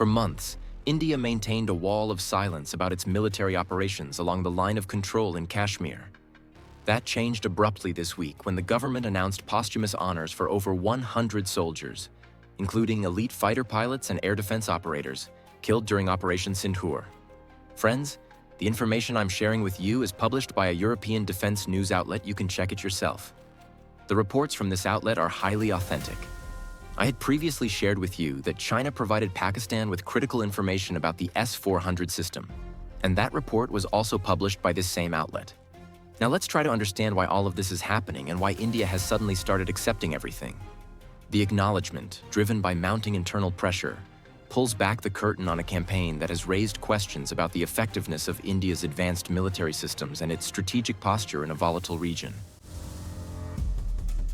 For months, India maintained a wall of silence about its military operations along the line of control in Kashmir. That changed abruptly this week when the government announced posthumous honors for over 100 soldiers, including elite fighter pilots and air defense operators, killed during Operation Sindoor. Friends, the information I'm sharing with you is published by a European defense news outlet. You can check it yourself. The reports from this outlet are highly authentic. I had previously shared with you that China provided Pakistan with critical information about the S-400 system, and that report was also published by this same outlet. Now let's try to understand why all of this is happening and why India has suddenly started accepting everything. The acknowledgement, driven by mounting internal pressure, pulls back the curtain on a campaign that has raised questions about the effectiveness of India's advanced military systems and its strategic posture in a volatile region.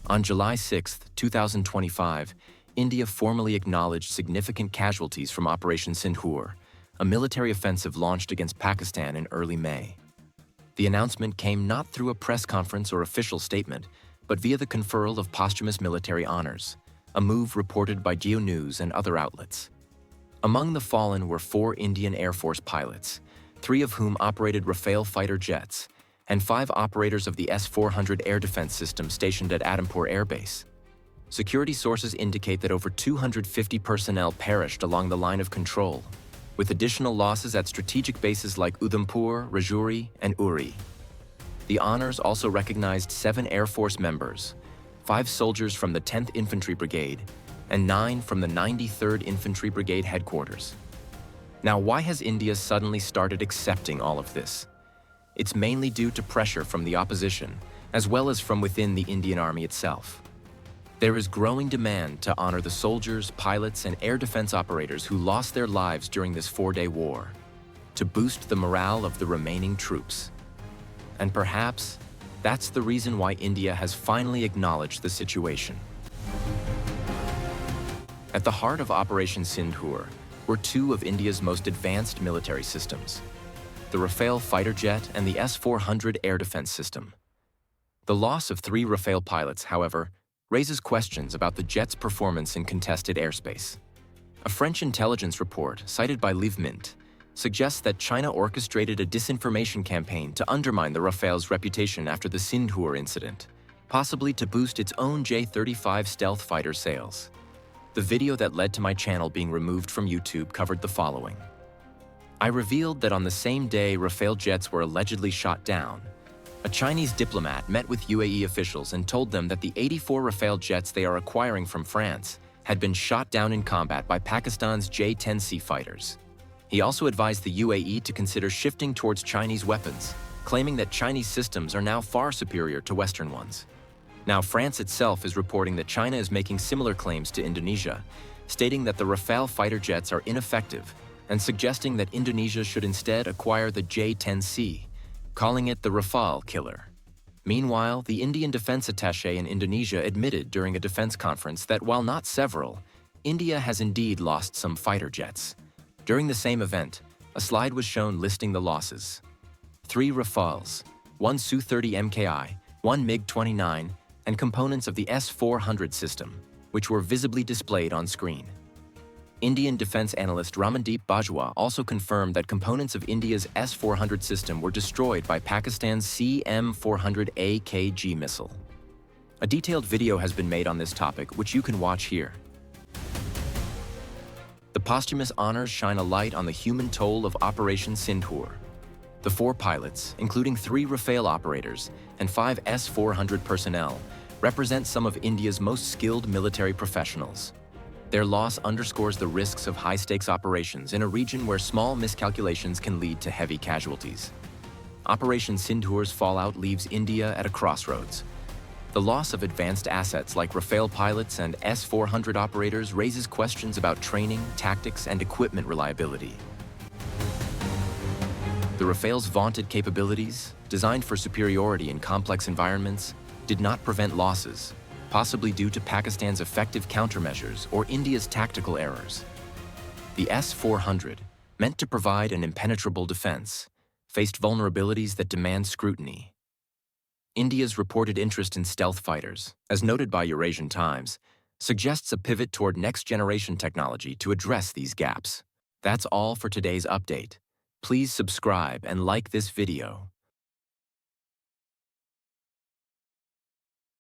On July 6, 2025, India formally acknowledged significant casualties from Operation Sindoor, a military offensive launched against Pakistan in early May. The announcement came not through a press conference or official statement, but via the conferral of posthumous military honors, a move reported by Geo News and other outlets. Among the fallen were 4 Indian Air Force pilots, 3 of whom operated Rafale fighter jets, and 5 operators of the S-400 air defense system stationed at Adampur Air Base. Security sources indicate that over 250 personnel perished along the line of control, with additional losses at strategic bases like Udhampur, Rajouri, and Uri. The honors also recognized 7 Air Force members, 5 soldiers from the 10th Infantry Brigade, and 9 from the 93rd Infantry Brigade headquarters. Now, why has India suddenly started accepting all of this? It's mainly due to pressure from the opposition, as well as from within the Indian Army itself. There is growing demand to honor the soldiers, pilots, and air defense operators who lost their lives during this 4-day war, to boost the morale of the remaining troops. And perhaps that's the reason why India has finally acknowledged the situation. At the heart of Operation Sindoor were 2 of India's most advanced military systems, the Rafale fighter jet and the S-400 air defense system. The loss of 3 Rafale pilots, however, raises questions about the jet's performance in contested airspace. A French intelligence report, cited by Livmint, suggests that China orchestrated a disinformation campaign to undermine the Rafale's reputation after the Sindoor incident, possibly to boost its own J-35 stealth fighter sales. The video that led to my channel being removed from YouTube covered the following. I revealed that on the same day Rafale jets were allegedly shot down, a Chinese diplomat met with UAE officials and told them that the 84 Rafale jets they are acquiring from France had been shot down in combat by Pakistan's J-10C fighters. He also advised the UAE to consider shifting towards Chinese weapons, claiming that Chinese systems are now far superior to Western ones. Now, France itself is reporting that China is making similar claims to Indonesia, stating that the Rafale fighter jets are ineffective and suggesting that Indonesia should instead acquire the J-10C, calling it the Rafale killer. Meanwhile, the Indian defense attaché in Indonesia admitted during a defense conference that while not several, India has indeed lost some fighter jets. During the same event, a slide was shown listing the losses. 3 Rafales, 1 Su-30 MKI, 1 MiG-29, and components of the S-400 system, which were visibly displayed on screen. Indian defense analyst Ramandeep Bajwa also confirmed that components of India's S-400 system were destroyed by Pakistan's CM-400AKG missile. A detailed video has been made on this topic, which you can watch here. The posthumous honors shine a light on the human toll of Operation Sindoor. The 4 pilots, including 3 Rafale operators and 5 S-400 personnel, represent some of India's most skilled military professionals. Their loss underscores the risks of high-stakes operations in a region where small miscalculations can lead to heavy casualties. Operation Sindoor's fallout leaves India at a crossroads. The loss of advanced assets like Rafale pilots and S-400 operators raises questions about training, tactics, and equipment reliability. The Rafale's vaunted capabilities, designed for superiority in complex environments, did not prevent losses, possibly due to Pakistan's effective countermeasures or India's tactical errors. The S-400, meant to provide an impenetrable defense, faced vulnerabilities that demand scrutiny. India's reported interest in stealth fighters, as noted by Eurasian Times, suggests a pivot toward next-generation technology to address these gaps. That's all for today's update. Please subscribe and like this video.